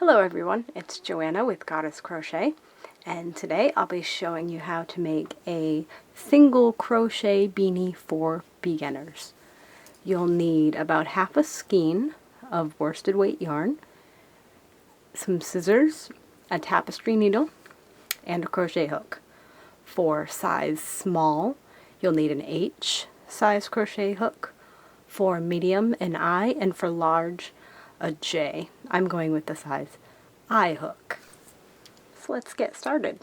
Hello everyone, it's Joanna with Goddess Crochet, and today I'll be showing you how to make a single crochet beanie for beginners. You'll need about half a skein of worsted weight yarn, some scissors, a tapestry needle, and a crochet hook. For size small, you'll need an H size crochet hook. For medium, an I, and for large, a J. I'm going with the size I hook. So let's get started.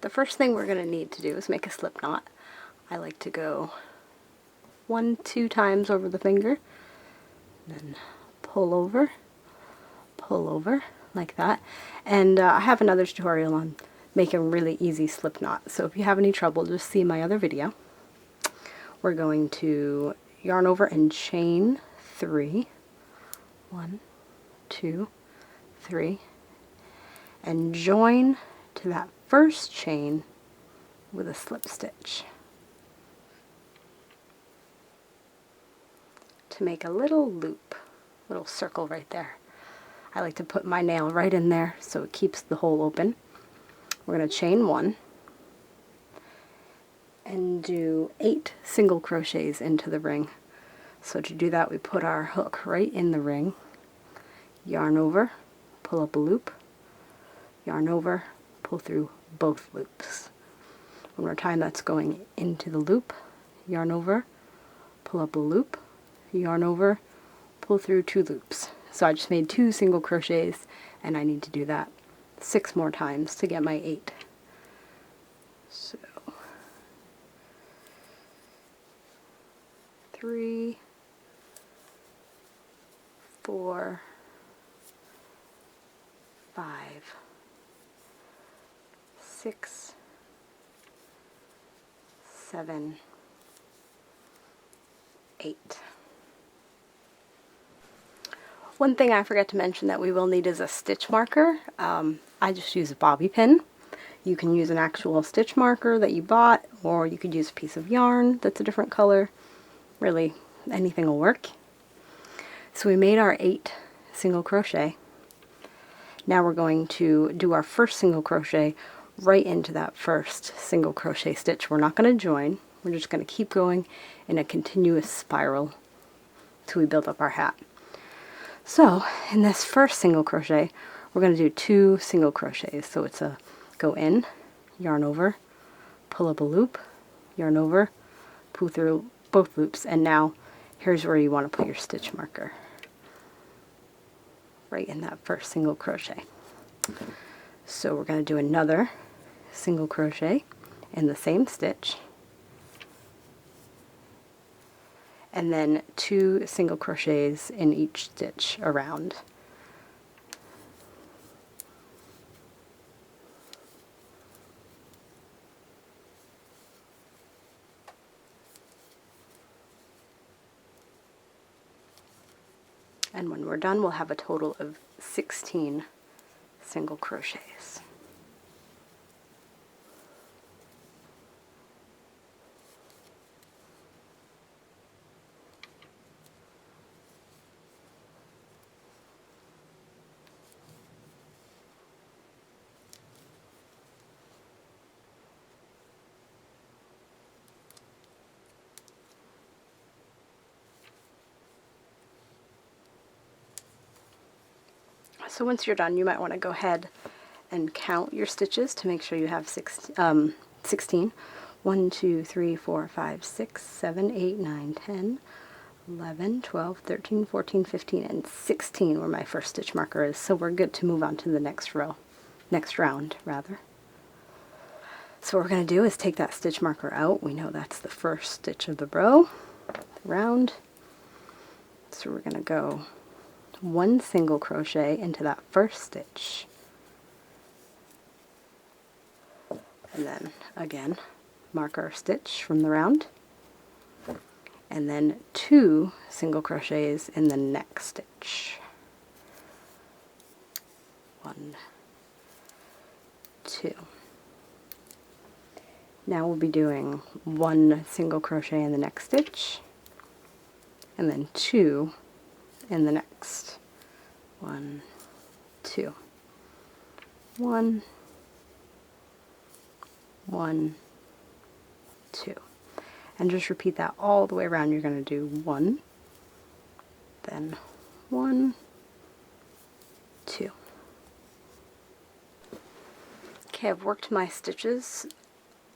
The first thing we're going to need to do is make a slip knot. I like to go 1-2 times over the finger, then pull over, like that. And I have another tutorial on making a really easy slip knot, so if you have any trouble, just see my other video. We're going to yarn over and chain 3. 1, 2, 3, and join to that first chain with a slip stitch to make a little loop, little circle right there. I like to put my nail right in there so it keeps the hole open. We're going to chain 1 and do 8 single crochets into the ring. So to do that, we put our hook right in the ring, yarn over, pull up a loop, yarn over, pull through both loops. One more time, that's going into the loop, yarn over, pull up a loop, yarn over, pull through 2 loops. So I just made 2 single crochets, and I need to do that 6 more times to get my 8. So 3, 4, 5, 6, 7, 8. One thing I forgot to mention that we will need is a stitch marker. I just use a bobby pin. You can use an actual stitch marker that you bought, or you could use a piece of yarn that's a different color. Really, anything will work. So we made our 8 single crochet. Now we're going to do our first single crochet right into that first single crochet stitch. We're not going to join. We're just going to keep going in a continuous spiral till we build up our hat. So in this first single crochet, we're going to do 2 single crochets. So it's a go in, yarn over, pull up a loop, yarn over, pull through both loops, and now here's where you want to put your stitch marker, right in that first single crochet. So we're going to do another single crochet in the same stitch, and then 2 single crochets in each stitch around. And when we're done, we'll have a total of 16 single crochets. So once you're done, you might want to go ahead and count your stitches to make sure you have 16. 1, 2, 3, 4, 5, 6, 7, 8, 9, 10, 11, 12, 13, 14, 15, and 16 where my first stitch marker is. So we're good to move on to the next round. So what we're going to do is take that stitch marker out. We know that's the first stitch of the row, the round. So we're going to go 1 single crochet into that first stitch, and then again mark our stitch from the round, and then 2 single crochets in the next stitch. 1, 2. Now we'll be doing 1 single crochet in the next stitch, and then 2 in the next. 1, 2. 1, 1, 2. And just repeat that all the way around. You're going to do 1, then 1, 2. Okay, I've worked my stitches,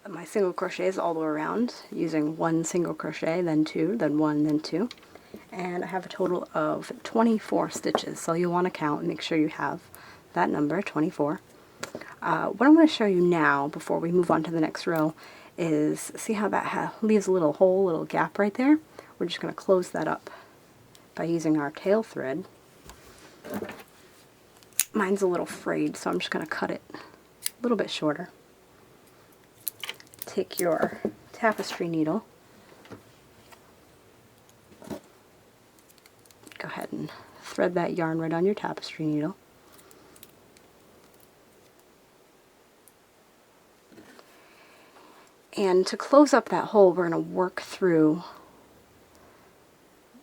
my single crochets all the way around using 1 single crochet, then 2, then 1, then 2. And I have a total of 24 stitches, so you'll want to count and make sure you have that number, 24. What I'm going to show you now, before we move on to the next row, is see how that leaves a little hole, little gap right there? We're just going to close that up by using our tail thread. Mine's a little frayed, so I'm just going to cut it a little bit shorter. Take your tapestry needle, go ahead and thread that yarn right on your tapestry needle. And to close up that hole, we're going to work through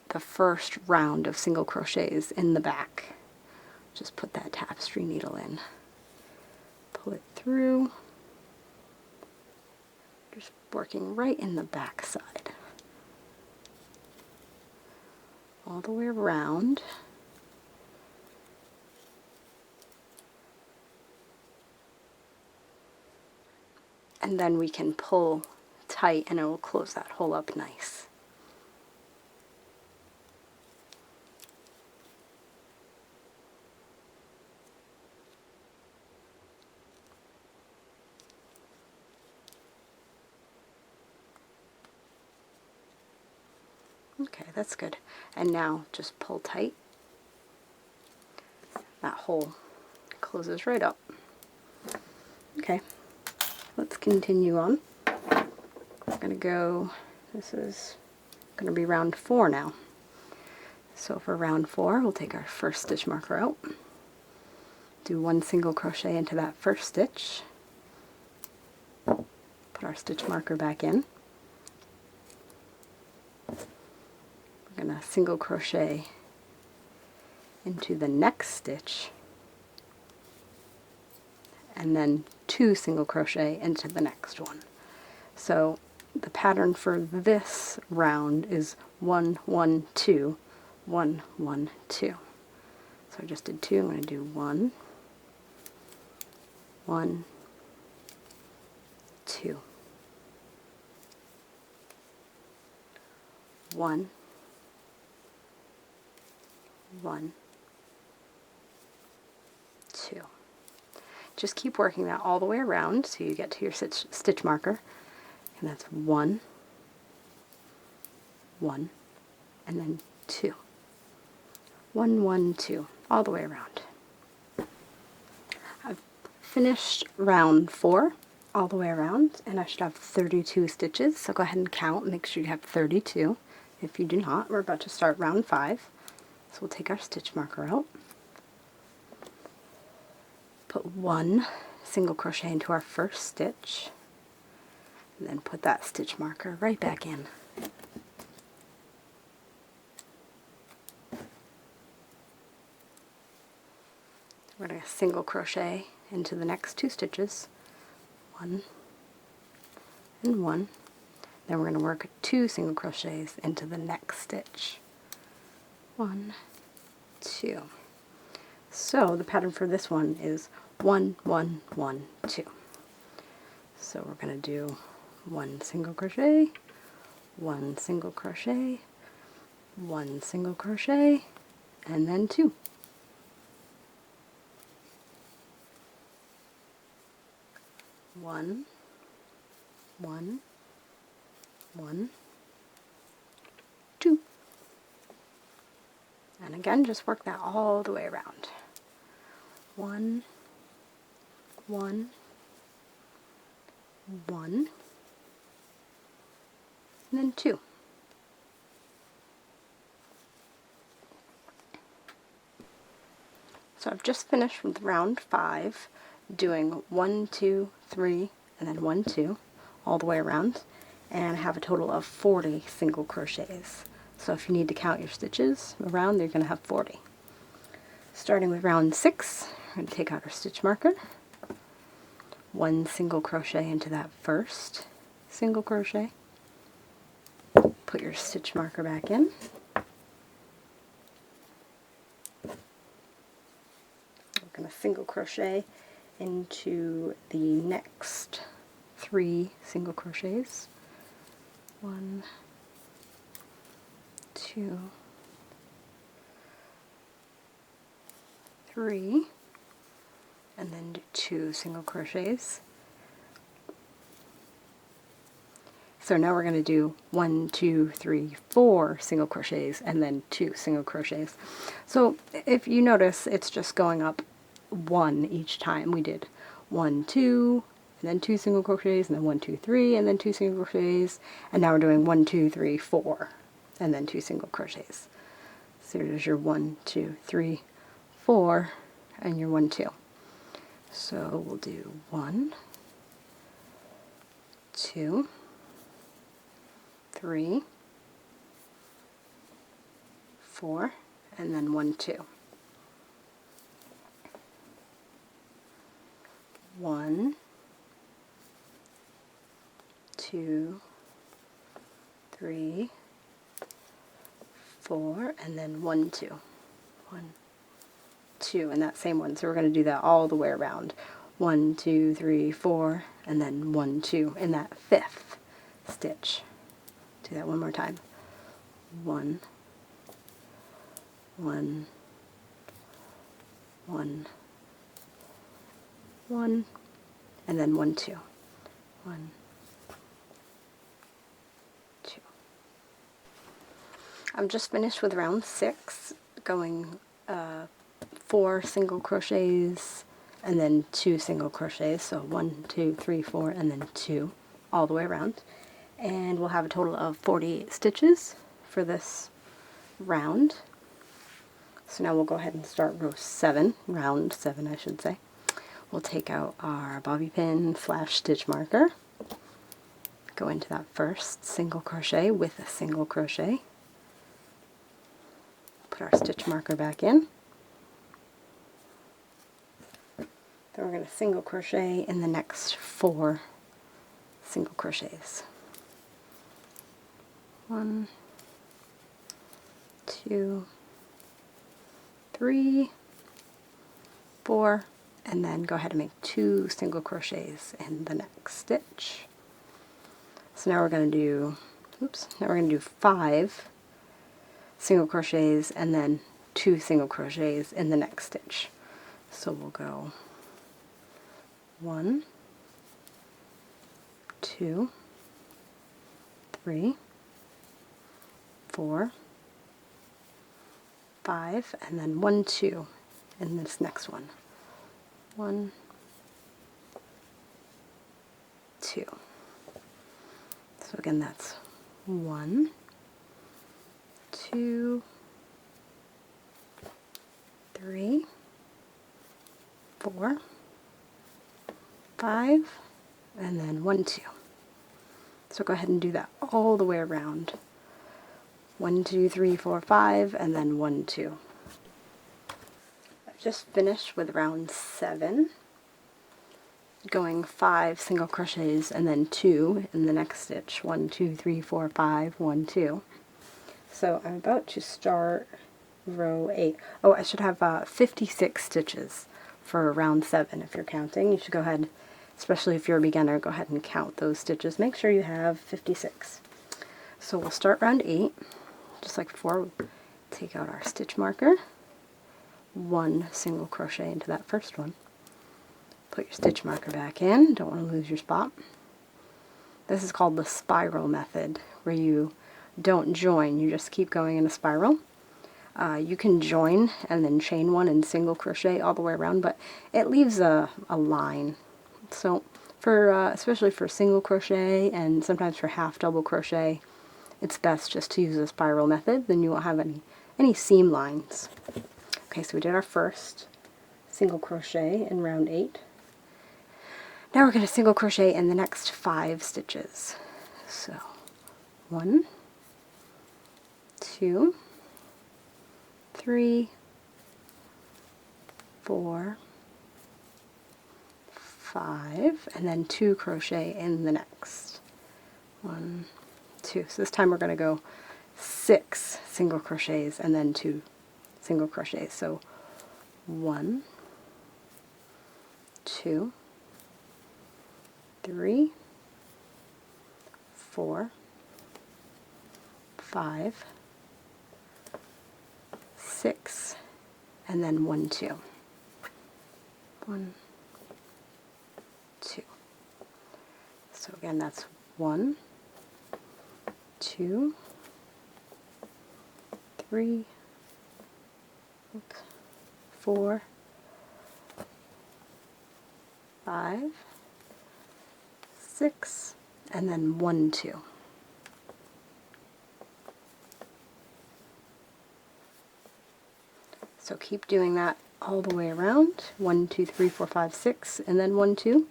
the first round of single crochets in the back. Just put that tapestry needle in, pull it through, just working right in the back side, all the way around. And then we can pull tight and it will close that hole up nice. Okay, that's good. And now just pull tight. That hole closes right up. Okay, let's continue on. We're going to go, this is going to be round 4 now. So for round 4, we'll take our first stitch marker out. Do 1 single crochet into that first stitch. Put our stitch marker back in. We're going to single crochet into the next stitch, and then 2 single crochet into the next one. So the pattern for this round is 1, 1, 2, 1, 1, 2. So I just did 2. I'm going to do 1, 1, 2, 1, 1, 2. Just keep working that all the way around so you get to your stitch marker, and that's 1, 1, and then 2. 1, 1, 2, all the way around. I've finished round 4 all the way around, and I should have 32 stitches, so go ahead and count and make sure you have 32. If you do not, we're about to start round 5. So we'll take our stitch marker out, put 1 single crochet into our first stitch, and then put that stitch marker right back in. We're going to single crochet into the next 2 stitches, 1 and 1. Then we're going to work 2 single crochets into the next stitch, 1, 2. So the pattern for this one is 1, 1, 1, 2. So we're going to do 1 single crochet, 1 single crochet, 1 single crochet, and then 2. One, 1, 1, 2. And again, just work that all the way around. 1, 1, 1, and then 2. So I've just finished with round 5, doing 1, 2, 3, and then 1, 2, all the way around, and I have a total of 40 single crochets. So if you need to count your stitches around, you're going to have 40. Starting with round 6, We're going to take out our stitch marker, 1 single crochet into that first single crochet, put your stitch marker back in, we're going to single crochet into the next 3 single crochets, 1, 2, 3, and then do 2 single crochets. So now we're going to do 1, 2, 3, 4 single crochets and then 2 single crochets. So if you notice, it's just going up 1 each time. We did 1, 2, and then 2 single crochets, and then 1, 2, 3, and then 2 single crochets, and now we're doing 1, 2, 3, 4, and then 2 single crochets. So there's your 1, 2, 3, 4, and your 1, 2. So we'll do 1, 2, 3, 4, and then 1, 2. 1, 2, 3, 4, and then 1, 2. 1, 2, and that same one. So we're going to do that all the way around. 1, 2, 3, 4, and then 1, 2 in that 5th stitch. Do that one more time. 1, 1, 1, 1, and then 1, 2. 1, 2. I'm just finished with round 6, going 4 single crochets and then 2 single crochets. So 1, 2, 3, 4, and then 2 all the way around. And we'll have a total of 48 stitches for this round. So now we'll go ahead and start round 7 I should say. We'll take out our bobby pin / stitch marker, go into that first single crochet with a single crochet, put our stitch marker back in, then we're going to single crochet in the next 4 single crochets. 1, 2, 3, 4, and then go ahead and make 2 single crochets in the next stitch. So now we're going to do 5 single crochets and then 2 single crochets in the next stitch. So we'll go 1, 2, 3, 4, 5, and then 1, 2 in this next one. 1, 2. So again, that's 1, 2, 3, 4, 5, and then 1, 2. So go ahead and do that all the way around. 1, 2, 3, 4, 5, and then 1, 2. I've just finished with round 7, going 5 single crochets and then 2 in the next stitch. 1, 2, 3, 4, 5, 1, 2. So I'm about to start row 8. Oh, I should have 56 stitches for round 7 if you're counting. You should go ahead, especially if you're a beginner, go ahead and count those stitches. Make sure you have 56. So we'll start round 8. Just like before, we'll take out our stitch marker, 1 single crochet into that first one, put your stitch marker back in, don't want to lose your spot. This is called the spiral method, where you don't join, you just keep going in a spiral. You can join and then chain 1 and single crochet all the way around, but it leaves a line. So for especially for single crochet and sometimes for half double crochet, it's best just to use the spiral method, then you won't have any seam lines. Okay, so we did our first single crochet in round 8. Now we're going to single crochet in the next 5 stitches. So 1, 2, 3, 4, 5, and then 2 crochet in the next. 1, 2. So this time we're going to go 6 single crochets and then 2 single crochets. So 1, 2, 3, 4, 5, 6, and then 1, 2. 1, 2. So again, that's 1, 2, 3, 4, 5, 6, and then 1, 2. So keep doing that all the way around. 1, 2, 3, 4, 5, 6, and then 1, 2.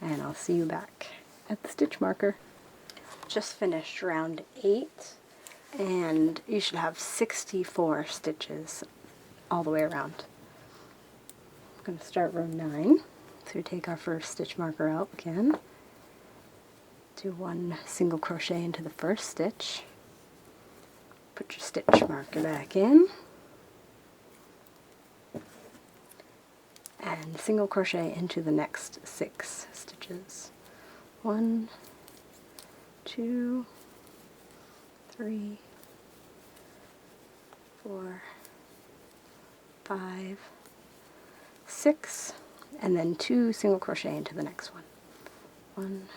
And I'll see you back at the stitch marker. Just finished round 8, and you should have 64 stitches all the way around. I'm going to start row 9. So we take our first stitch marker out again. Do 1 single crochet into the first stitch. Put your stitch marker back in. And single crochet into the next 6 stitches. 1, 2, 3, 4, 5, 6, and then 2 single crochet into the next one. 1,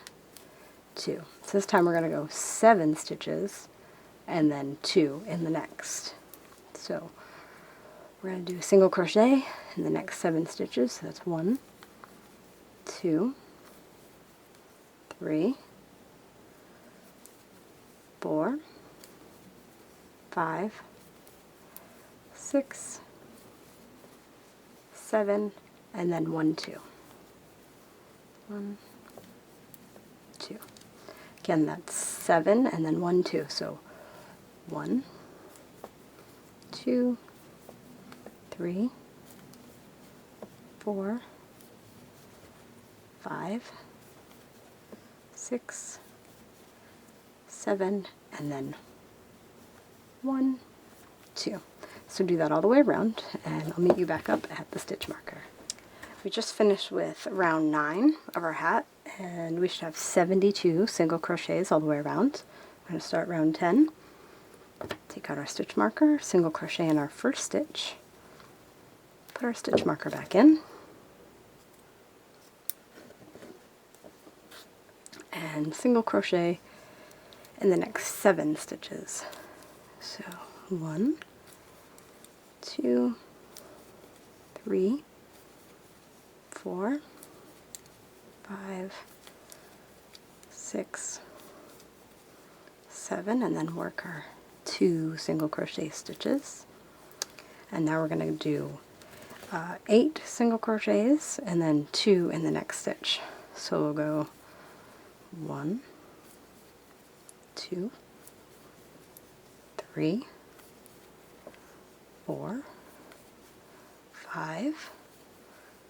2. So this time we're going to go 7 stitches and then 2 in the next. So we're going to do a single crochet in the next 7 stitches. So that's 1, 2, 3, 4, 5, 6, 7, and then 1, 2. 1, 2. Again, that's 7 and then 1, 2. So 1, 2, 3, 4, 5, 6, 7, and then 1, 2. So do that all the way around, and I'll meet you back up at the stitch marker. We just finished with round 9 of our hat, and we should have 72 single crochets all the way around. We're going to start round 10. Take out our stitch marker, single crochet in our first stitch, put our stitch marker back in, and single crochet in the next 7 stitches. So 1, 2, 3, 4, 5, 6, 7, and then work our 2 single crochet stitches. And now we're going to do 8 single crochets and then 2 in the next stitch. So we'll go 1, 2, 3, 4, 5,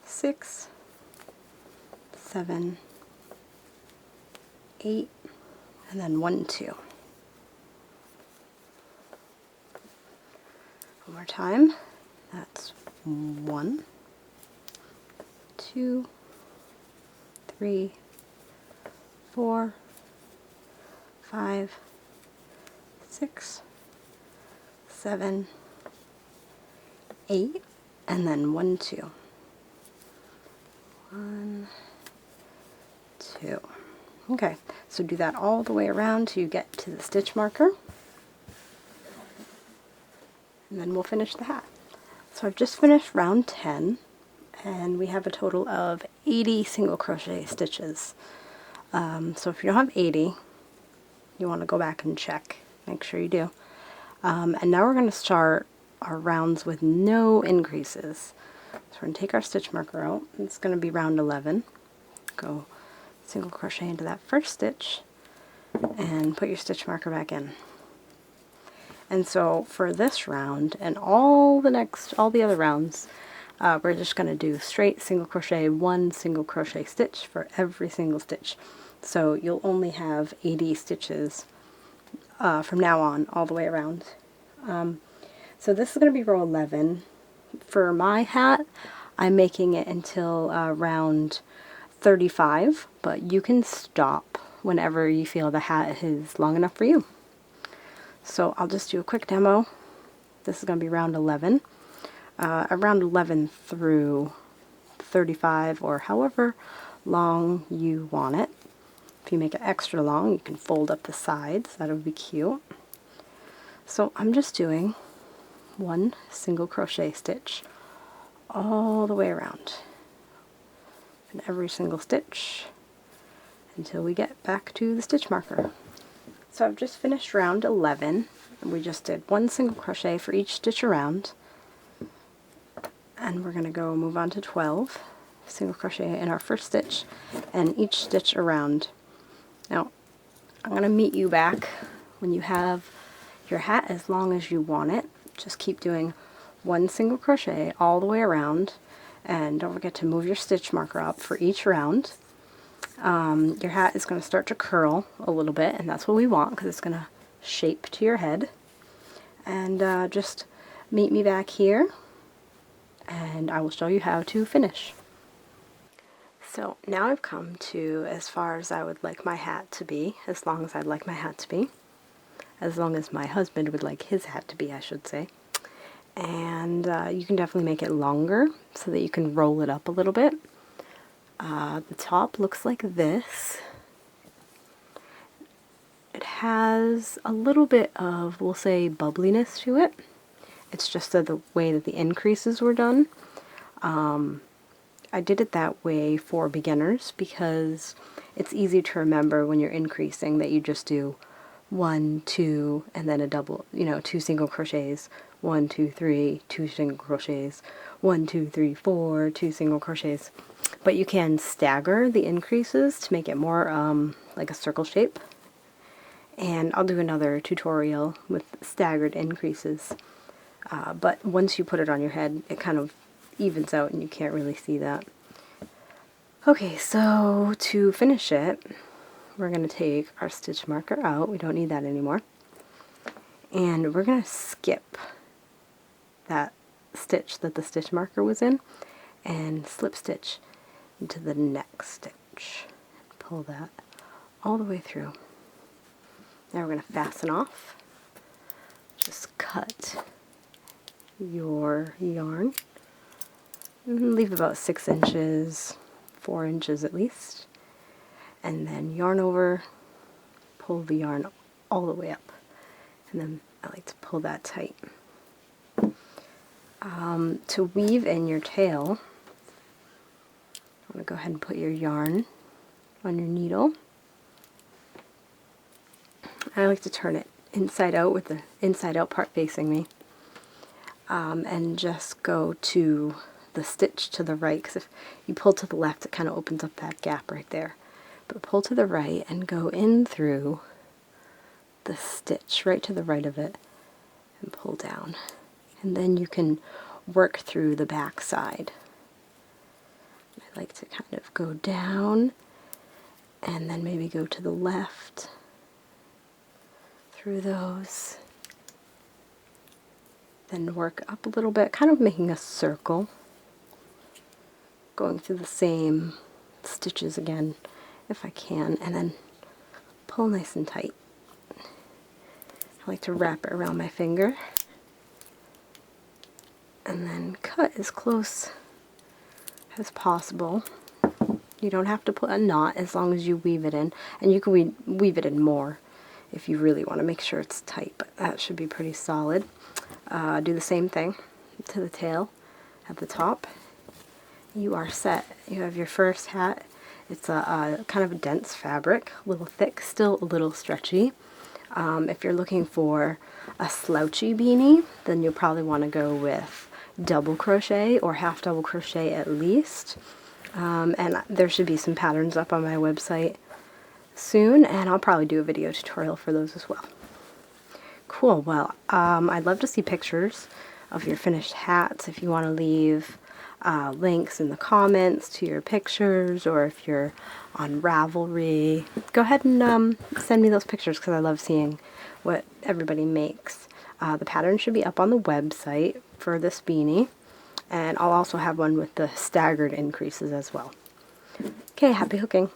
6, 7, 8, and then 1, 2. One more time. That's 1, 2, 3, 4, 5, 6, 7, 8, and then 1, 2. 1, 2. Okay, so do that all the way around till you get to the stitch marker, and then we'll finish the hat. So I've just finished round 10, and we have a total of 80 single crochet stitches. So if you don't have 80, you want to go back and check, make sure you do. And now we're going to start our rounds with no increases. So we're going to take our stitch marker out, and it's going to be round 11. Go single crochet into that first stitch and put your stitch marker back in. And so for this round and all the other rounds, we're just going to do straight single crochet, 1 single crochet stitch for every single stitch. So you'll only have 80 stitches from now on all the way around. So this is going to be row 11. For my hat, I'm making it until round 35, but you can stop whenever you feel the hat is long enough for you. So I'll just do a quick demo. This is going to be round 11. Around 11 through 35, or however long you want it. If you make it extra long, you can fold up the sides. That would be cute. So I'm just doing 1 single crochet stitch all the way around in every single stitch until we get back to the stitch marker. So I've just finished round 11, and we just did 1 single crochet for each stitch around, and we're going to go move on to 12 single crochet in our first stitch and each stitch around. Now I'm going to meet you back when you have your hat as long as you want it. Just keep doing 1 single crochet all the way around, and don't forget to move your stitch marker up for each round. Your hat is going to start to curl a little bit, and that's what we want because it's going to shape to your head. And just meet me back here and I will show you how to finish. So now I've come to as far as I would like my hat to be, as long as I'd like my hat to be, as long as my husband would like his hat to be, I should say. And you can definitely make it longer so that you can roll it up a little bit. The top looks like this. It has a little bit of, we'll say, bubbliness to it. It's just the way that the increases were done. I did it that way for beginners because it's easy to remember when you're increasing that you just do 1, 2, and then a double, 2 single crochets, 1, 2, 3, 2 single crochets, 1, 2, 3, 4, 2 single crochets. But you can stagger the increases to make it more like a circle shape. And I'll do another tutorial with staggered increases. But once you put it on your head, it kind of evens out and you can't really see that. Okay, so to finish it, we're going to take our stitch marker out. We don't need that anymore. And we're going to skip that stitch that the stitch marker was in and slip stitch into the next stitch. Pull that all the way through. Now we're going to fasten off. Just cut your yarn and leave about 6 inches, 4 inches at least, and then yarn over, pull the yarn all the way up, and then I like to pull that tight. To weave in your tail, I'm going to go ahead and put your yarn on your needle. I like to turn it inside out with the inside out part facing me, and just go to the stitch to the right, because if you pull to the left it kind of opens up that gap right there. But pull to the right and go in through the stitch right to the right of it and pull down, and then you can work through the back side. I like to kind of go down and then maybe go to the left through those, then work up a little bit, kind of making a circle, going through the same stitches again if I can, and then pull nice and tight. I like to wrap it around my finger and then cut as close as possible. You don't have to put a knot as long as you weave it in, and you can weave it in more if you really want to make sure it's tight, but that should be pretty solid. Do the same thing to the tail at the top. You are set. You have your first hat. It's a kind of a dense fabric, a little thick, still a little stretchy. If you're looking for a slouchy beanie, then you'll probably want to go with double crochet or half double crochet at least. And there should be some patterns up on my website soon, and I'll probably do a video tutorial for those as well. Cool. Well, I'd love to see pictures of your finished hats. If you want to leave links in the comments to your pictures, or if you're on Ravelry, go ahead and send me those pictures because I love seeing what everybody makes. The pattern should be up on the website for this beanie, and I'll also have one with the staggered increases as well. Okay, happy hooking!